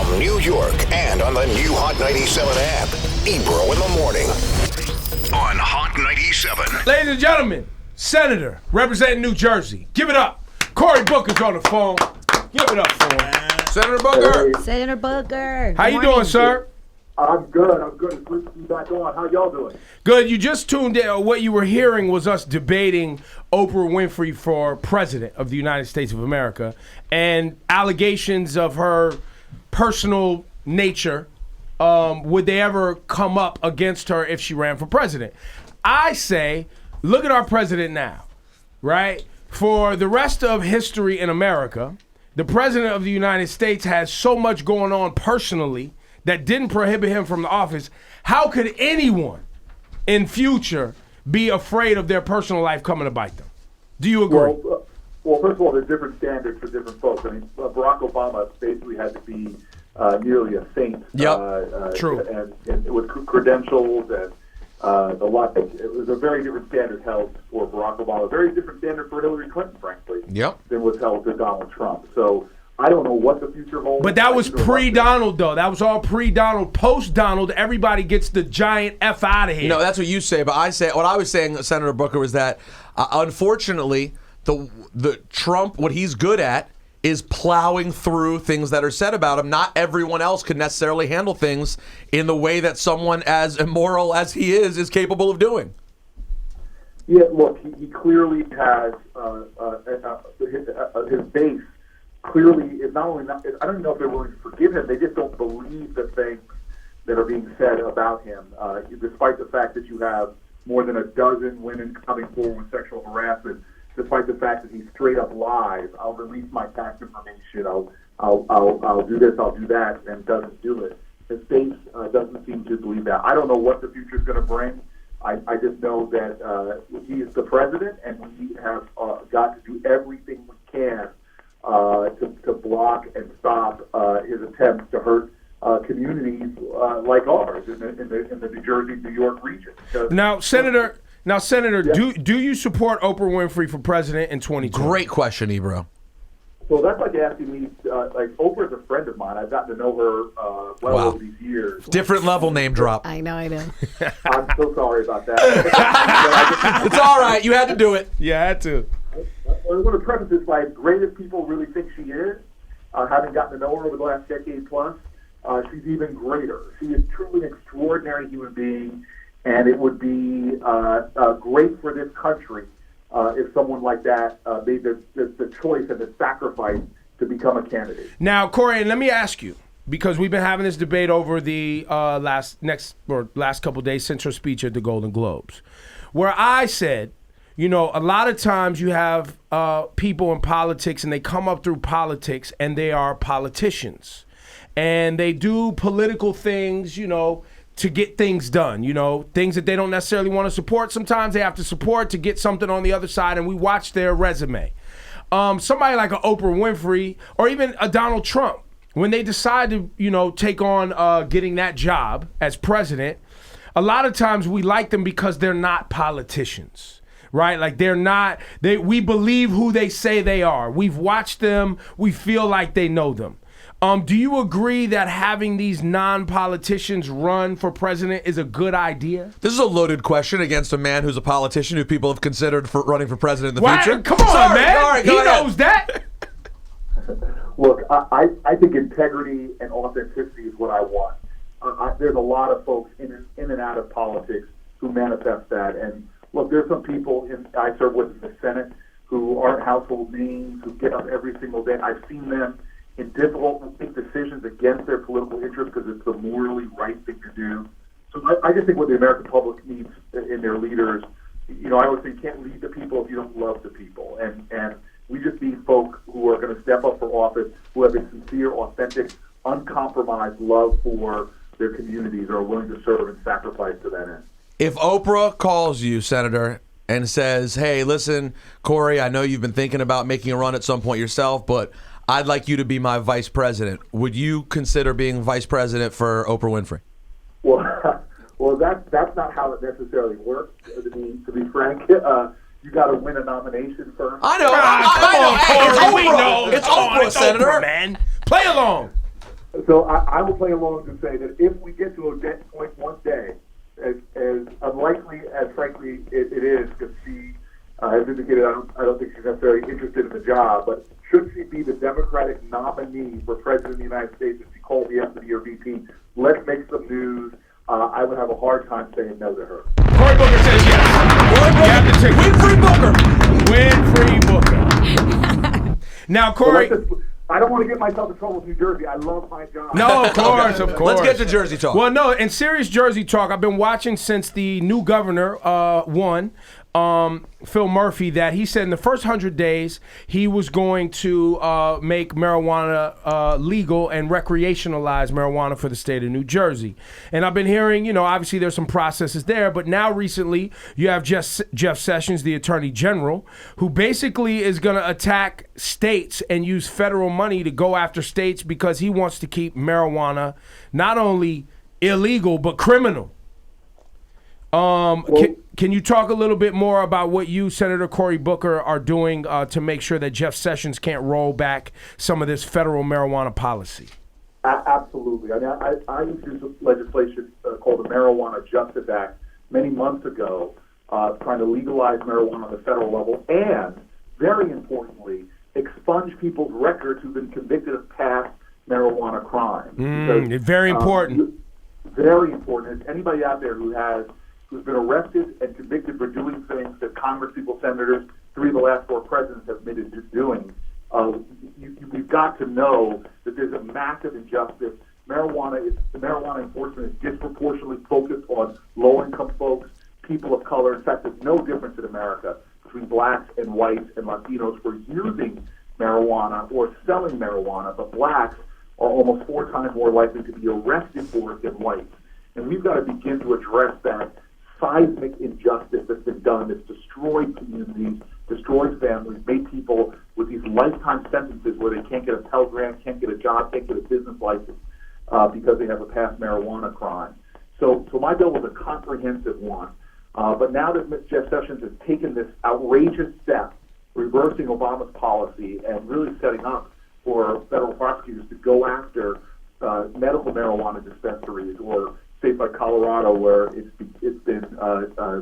from New York and on the new Hot 97 app. Ebro in the morning on Hot 97. Ladies and gentlemen, Senator representing New Jersey. Give it up. Cory Booker's on the phone. Give it up for him. Senator Booker. Hey. Senator Booker. How you doing, sir? I'm good. It's good to be back on. How y'all doing? Good. You just tuned in. What you were hearing was us debating Oprah Winfrey for president of the United States of America and allegations of her personal nature. Would they ever come up against her if she ran for president? I say, look at our president now, right? For the rest of history in America, the president of the United States has so much going on personally that didn't prohibit him from the office. How could anyone in future be afraid of their personal life coming to bite them? Do you agree? Well, first of all, there's different standards for different folks. I mean, Barack Obama basically had to be nearly a saint. Yep. True. And with credentials and the like. It was a very different standard held for Barack Obama. A very different standard for Hillary Clinton, frankly, than was held to Donald Trump. So I don't know what the future holds. But that was pre-Donald, though. That was all pre-Donald. Post-Donald, everybody gets the giant F out of here. No, that's what you say. But what I was saying, Senator Booker, was that unfortunately, the Trump, what he's good at is plowing through things that are said about him. Not everyone else can necessarily handle things in the way that someone as immoral as he is capable of doing. Yeah, look, he clearly has his base. Clearly, is not only not. I don't even know if they're willing to forgive him. They just don't believe the things that are being said about him, despite the fact that you have more than a dozen women coming forward with sexual harassment. Despite the fact that he straight up lies, I'll release my tax information. I'll do this. I'll do that, and doesn't do it. His base doesn't seem to believe that. I don't know what the future is going to bring. I just know that he is the president, and we have got to do everything we can to block and stop his attempts to hurt communities like ours in the New Jersey, New York region. Now, Senator, do you support Oprah Winfrey for president in 2020? Great question, Ebro. So that's like asking me, Oprah's a friend of mine. I've gotten to know her over these years. Different level name drop. I know. I'm so sorry about that. It's all right. You had to do it. Yeah, I had to. I want to preface this by, as great as people really think she is, having gotten to know her over the last decade plus, she's even greater. She is truly an extraordinary human being, and it would be great for this country if someone like that made the choice and the sacrifice to become a candidate. Now, Cory, let me ask you, because we've been having this debate over the last couple of days since her speech at the Golden Globes, where I said, you know, a lot of times you have people in politics and they come up through politics and they are politicians. And they do political things, you know, to get things done, you know, things that they don't necessarily want to support. Sometimes they have to support to get something on the other side, and we watch their resume. Somebody like a Oprah Winfrey or even a Donald Trump, when they decide to, you know, take on getting that job as president, a lot of times we like them because they're not politicians. Right? Like we believe who they say they are. We've watched them. We feel like they know them. Do you agree that having these non-politicians run for president is a good idea? This is a loaded question against a man who's a politician who people have considered for running for president in the future. Come on, man. All right, he knows that. Look, I think integrity and authenticity is what I want. There's a lot of folks in and out of politics who manifest that. And look, there's some people I serve with in the Senate who aren't household names, who get up every single day. I've seen them in difficult make decisions against their political interests because it's the morally right thing to do. So I just think what the American public needs in their leaders, you know, I always say you can't lead the people if you don't love the people. And we just need folk who are going to step up for office, who have a sincere, authentic, uncompromised love for their communities, are willing to serve and sacrifice to that end. If Oprah calls you, Senator, and says, hey, listen, Cory, I know you've been thinking about making a run at some point yourself, but I'd like you to be my vice president. Would you consider being vice president for Oprah Winfrey? Well, that's not how it necessarily works. To be frank, you got to win a nomination first. I know. We know. It's Oprah, Senator. Oprah, man. Play along. So I will play along to say that if we get to a point one day, as unlikely as frankly it is, because she has indicated I don't think she's necessarily interested in the job, but should she be the Democratic nominee for President of the United States if she called the end of the year VP, let's make some news. I would have a hard time saying no to her. Cory Booker says yes. Winfrey Booker. Now, Cory. I don't want to get myself in trouble with New Jersey. I love my job. No, of course, of course. Let's get to Jersey talk. Well, no, in serious Jersey talk, I've been watching since the new governor won, Phil Murphy, that he said in the first 100 days he was going to make marijuana legal and recreationalize marijuana for the state of New Jersey. And I've been hearing, obviously there's some processes there, but now recently you have Jeff Sessions, the Attorney General, who basically is going to attack states and use federal money to go after states because he wants to keep marijuana not only illegal but criminal. Can you talk a little bit more about what you, Senator Cory Booker, are doing to make sure that Jeff Sessions can't roll back some of this federal marijuana policy? Absolutely. I mean, I introduced legislation called the Marijuana Justice Act many months ago, trying to legalize marijuana on the federal level and, very importantly, expunge people's records who've been convicted of past marijuana crimes. Very important. Very important. Is anybody out there who's been arrested and convicted for doing things that Congresspeople, senators, 3 of the last 4 presidents have admitted to doing, we've got to know that there's a massive injustice. Marijuana enforcement is disproportionately focused on low-income folks, people of color. In fact, there's no difference in America between blacks and whites and Latinos for using marijuana or selling marijuana, but blacks are almost 4 times more likely to be arrested for it than whites. And we've got to begin to address that seismic injustice that's been done, that's destroyed communities, destroyed families, made people with these lifetime sentences where they can't get a Pell Grant, can't get a job, can't get a business license because they have a past marijuana crime. So my bill was a comprehensive one. But now that Jeff Sessions has taken this outrageous step, reversing Obama's policy and really setting up for federal prosecutors to go after medical marijuana dispensaries, or states like Colorado where it's been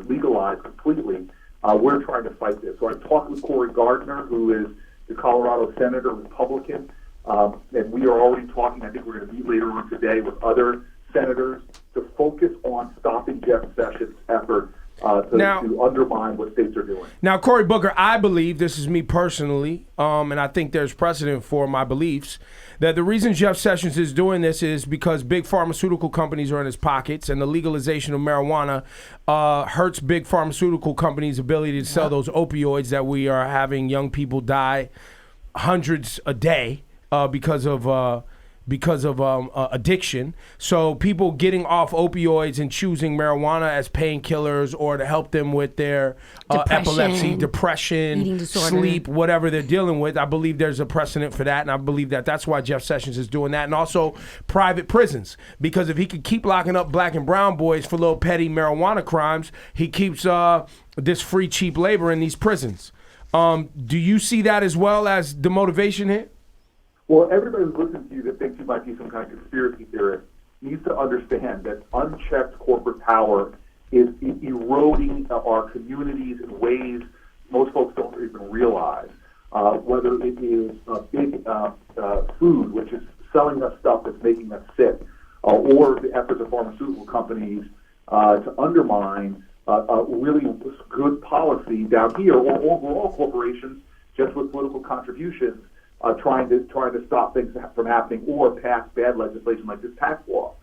legalized completely, we're trying to fight this. So I talked with Cory Gardner, who is the Colorado senator, Republican, and we are already talking, I think we're going to meet later on today with other senators to focus on stopping Jeff Sessions' effort to undermine what states are doing. Now, Cory Booker, I believe, this is me personally, and I think there's precedent for my beliefs, that the reason Jeff Sessions is doing this is because big pharmaceutical companies are in his pockets, and the legalization of marijuana hurts big pharmaceutical companies' ability to sell those opioids that we are having young people die hundreds a day because of addiction. So people getting off opioids and choosing marijuana as painkillers or to help them with their epilepsy, depression, eating disorder, sleep, whatever they're dealing with. I believe there's a precedent for that, and I believe that that's why Jeff Sessions is doing that. And also private prisons, because if he could keep locking up black and brown boys for little petty marijuana crimes, he keeps this free, cheap labor in these prisons. Do you see that as well as the motivation here? Well, everybody who listens to you that thinks you might be some kind of conspiracy theorist needs to understand that unchecked corporate power is eroding our communities in ways most folks don't even realize. Whether it is big food, which is selling us stuff that's making us sick, or the efforts of pharmaceutical companies to undermine really good policy down here, or overall corporations just with political contributions trying to stop things from happening or pass bad legislation like this tax law.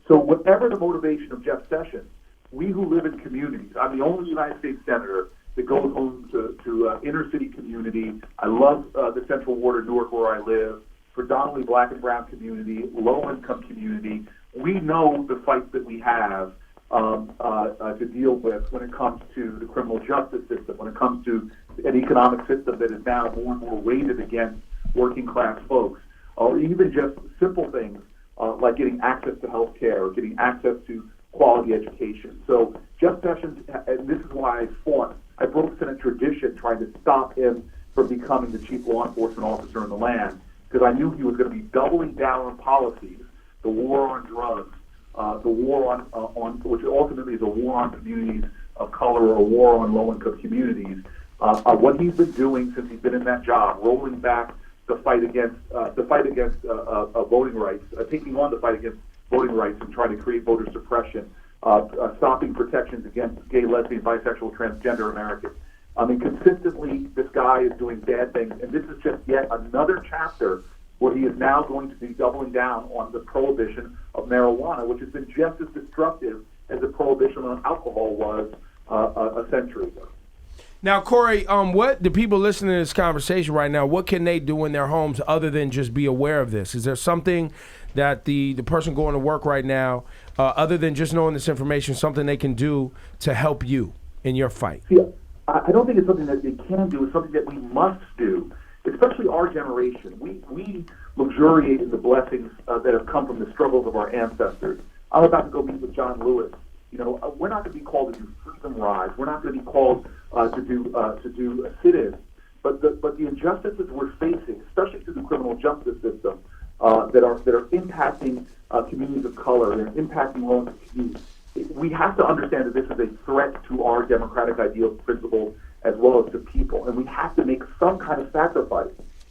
So whatever the motivation of Jeff Sessions, we who live in communities, I'm the only United States senator that goes home to inner city community. I love the Central Ward of Newark where I live, predominantly black and brown community, low income community. We know the fights that we have to deal with when it comes to the criminal justice system, when it comes to an economic system that is now more and more weighted against working class folks, or even just simple things like getting access to health care or getting access to quality education. So Jeff Sessions, and this is why I fought, I broke Senate tradition trying to stop him from becoming the chief law enforcement officer in the land, because I knew he was going to be doubling down on policies the war on drugs, the war on which ultimately is a war on communities of color or a war on low-income communities. What he's been doing since he's been in that job, rolling back the fight against voting rights, taking on the fight against voting rights and trying to create voter suppression, stopping protections against gay, lesbian, bisexual, transgender Americans. I mean, consistently, this guy is doing bad things, and this is just yet another chapter where he is now going to be doubling down on the prohibition of marijuana, which has been just as destructive as the prohibition on alcohol was a century ago. Now, Cory, what the people listening to this conversation right now, what can they do in their homes other than just be aware of this? Is there something that the person going to work right now, other than just knowing this information, something they can do to help you in your fight? Yeah, I don't think it's something that they can do. It's something that we must do, especially our generation. We luxuriate in the blessings that have come from the struggles of our ancestors. I'm about to go meet with John Lewis. You know, we're not going to be called to do freedom rides. We're not going to be called to do sit-ins. But the injustices we're facing, especially through the criminal justice system, that are impacting communities of color and impacting low-income communities, we have to understand that this is a threat to our democratic ideals, principles, as well as to people, and we have to make some kind of sacrifice.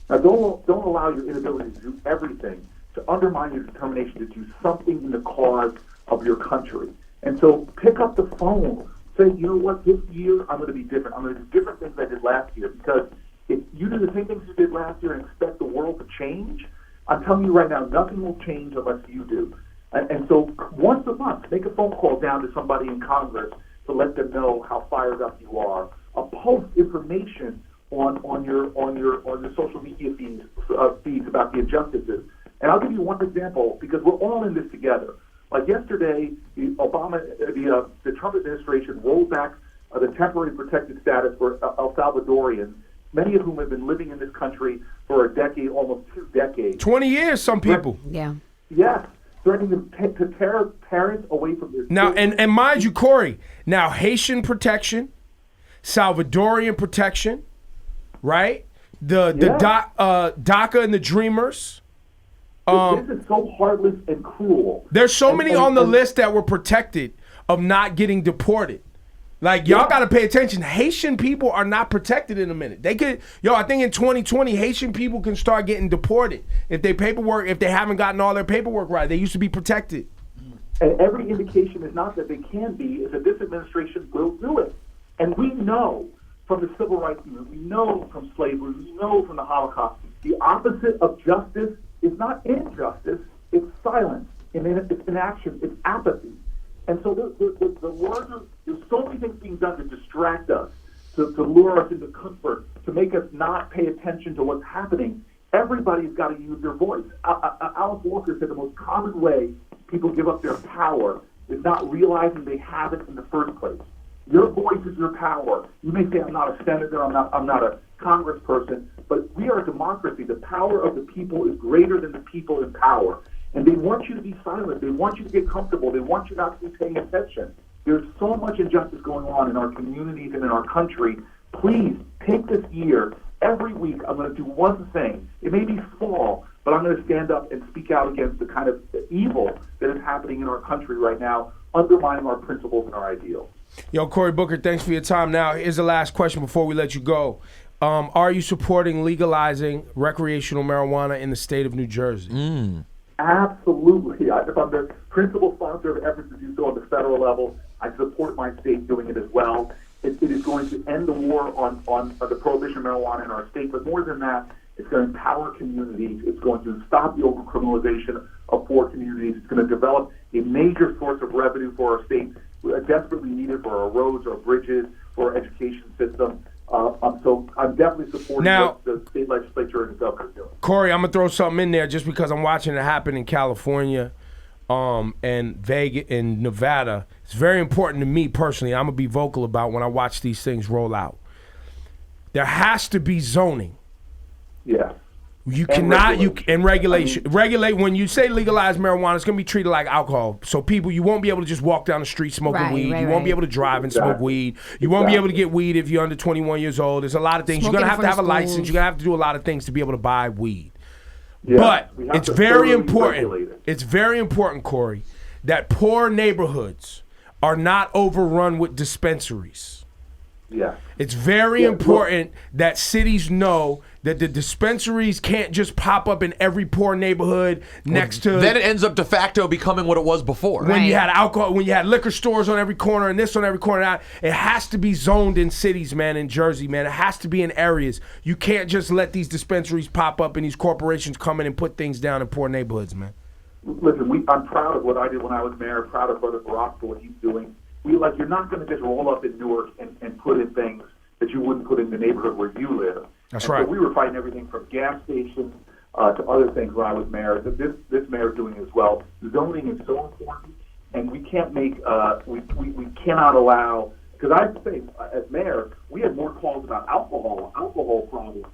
Now, don't allow your inability to do everything to undermine your determination to do something in the cause of your country. And so pick up the phone. Say, you know what, this year I'm going to be different. I'm going to do different things I did last year, because if you do the same things you did last year and expect the world to change, I'm telling you right now, nothing will change unless you do. And so once a month, make a phone call down to somebody in Congress to let them know how fired up you are. Post information on your social media feeds about the injustices. And I'll give you one example, because we're all in this together. Like yesterday, the Trump administration rolled back the temporary protected status for El Salvadorians, many of whom have been living in this country for a decade, almost 2 decades. 20 years, some people. Yeah. Yes, threatening to tear parents away from their Now, children. and mind you, Cory, now Haitian protection, Salvadorian protection, right? The DACA and the Dreamers. This is so heartless and cruel. There's so many on the list that were protected of not getting deported. Like, y'all got to pay attention. Haitian people are not protected in a minute. They could, I think in 2020, Haitian people can start getting deported if they haven't gotten all their paperwork right. They used to be protected. And every indication is not that they can be, is that this administration will do it. And we know from the civil rights movement, we know from slavery, we know from the Holocaust, the opposite of justice is not injustice, it's silence, and it's inaction, it's apathy. And so the words are, there's so many things being done to distract us, to lure us into comfort, to make us not pay attention to what's happening. Everybody's got to use their voice. Alice Walker said the most common way people give up their power is not realizing they have it in the first place. Your voice is your power. You may say, I'm not a senator, I'm not a congressperson, but we are a democracy. The power of the people is greater than the people in power. And they want you to be silent. They want you to get comfortable. They want you not to be paying attention. There's so much injustice going on in our communities and in our country. Please take this year. Every week, I'm going to do one thing. It may be small, but I'm going to stand up and speak out against the kind of evil that is happening in our country right now, undermining our principles and our ideals. Yo, Cory Booker, thanks for your time. Now, here's the last question before we let you go. Are you supporting legalizing recreational marijuana in the state of New Jersey? Absolutely. If I'm the principal sponsor of efforts to do so on the federal level, I support my state doing it as well. It is going to end the war on the prohibition of marijuana in our state, but more than that, it's going to empower communities. It's going to stop the overcriminalization of poor communities. It's going to develop a major source of revenue for our state, desperately needed for our roads, our bridges, for our education system. So I'm definitely supporting what the state legislature and the governor is doing. Cory, I'm going to throw something in there just because I'm watching it happen in California and Vegas and Nevada. It's very important to me personally. I'm going to be vocal about when I watch these things roll out. There has to be zoning. Yeah. You cannot, regulation. Regulate, when you say legalize marijuana, it's going to be treated like alcohol. So people, you won't be able to just walk down the street smoking weed. You won't be able to drive and smoke weed. You won't be able to get weed if you're under 21 years old. There's a lot of things. You're going to have a license. You're going to have to do a lot of things to be able to buy weed. Yeah, But we have it's to very thoroughly important. regulate it. It's very important, Cory, that poor neighborhoods are not overrun with dispensaries. Yeah. It's very important that cities know that the dispensaries can't just pop up in every poor neighborhood next to. Then it ends up de facto becoming what it was before. When you had alcohol, when you had liquor stores on every corner and this on every corner, that it has to be zoned in cities, man, in Jersey, man. It has to be in areas. You can't just let these dispensaries pop up and these corporations come in and put things down in poor neighborhoods, man. Listen, I'm proud of what I did when I was mayor, proud of Brother Barack for what he's doing. You're not going to just roll up in Newark and put in things that you wouldn't put in the neighborhood where you live. That's and right. So we were fighting everything from gas stations to other things when I was mayor. This mayor's doing as well. Zoning is so important, and we can't make we cannot allow. Because I'd say, as mayor, we had more calls about alcohol problems,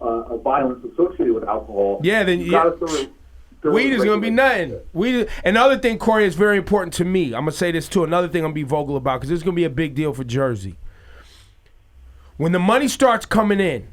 of violence associated with alcohol. Yeah, then weed is going to be nothing. Another thing, Cory, is very important to me. I'm going to say this too. Another thing I'm going to be vocal about, because this is going to be a big deal for Jersey. When the money starts coming in,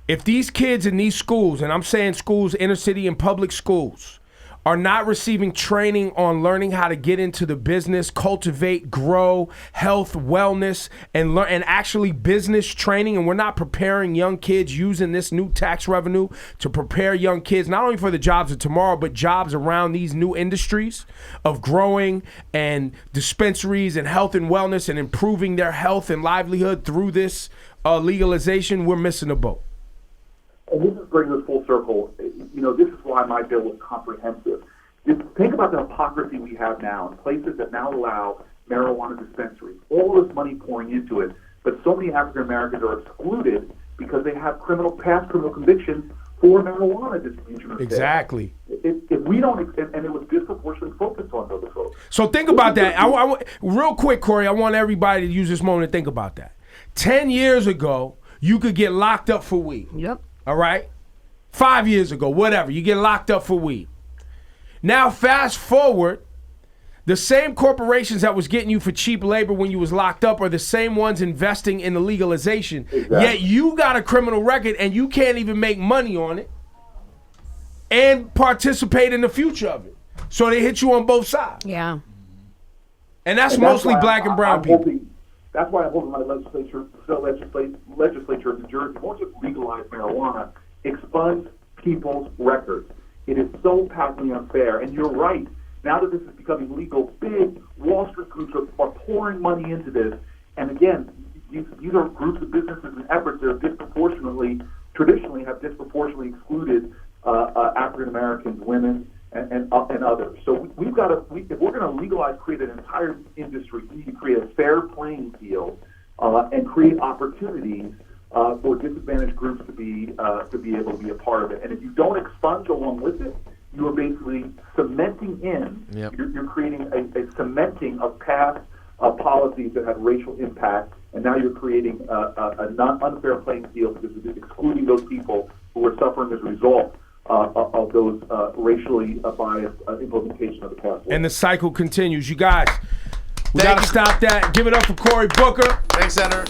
if these kids in these schools, and I'm saying schools, inner city and public schools, are not receiving training on learning how to get into the business, cultivate, grow, health, wellness, and learn, and actually business training, and we're not preparing young kids using this new tax revenue to prepare young kids not only for the jobs of tomorrow, but jobs around these new industries of growing and dispensaries and health and wellness and improving their health and livelihood through this legalization, we're missing a boat. And this brings us full circle. This is why my bill was comprehensive. Just think about the hypocrisy we have now in places that now allow marijuana dispensaries. All this money pouring into it, but so many African Americans are excluded because they have past criminal convictions for marijuana distribution. Exactly. If we don't, and it was disproportionately focused on those folks. So think about that. Real quick, Cory, I want everybody to use this moment to think about that. 10 years ago, you could get locked up for weed. Yep. All right? 5 years ago, whatever, you get locked up for weed. Now, fast forward, the same corporations that was getting you for cheap labor when you was locked up are the same ones investing in the legalization. Exactly. Yet you got a criminal record and you can't even make money on it and participate in the future of it. So they hit you on both sides. Yeah. And that's mostly black and brown people. That's why I'm hoping my legislature in Jersey won't just legalize marijuana, expunge people's records. It is so patently unfair. And you're right. Now that this is becoming legal, big Wall Street groups are pouring money into this. And again, these are groups of businesses and efforts that have traditionally have disproportionately excluded African Americans, women, and others. So we've got to, if we're going to legalize, create an entire industry, we need to create a fair playing field and create opportunities for disadvantaged groups to be able to be a part of it. And if you don't expunge along with it, you are basically cementing in. Yep. You're creating a cementing of past policies that have racial impact, and now you're creating a unfair playing field because you're excluding those people who are suffering as a result of those racially biased implementation of the past. And the cycle continues. You guys, we got to stop that. Give it up for Cory Booker. Thanks, Senator.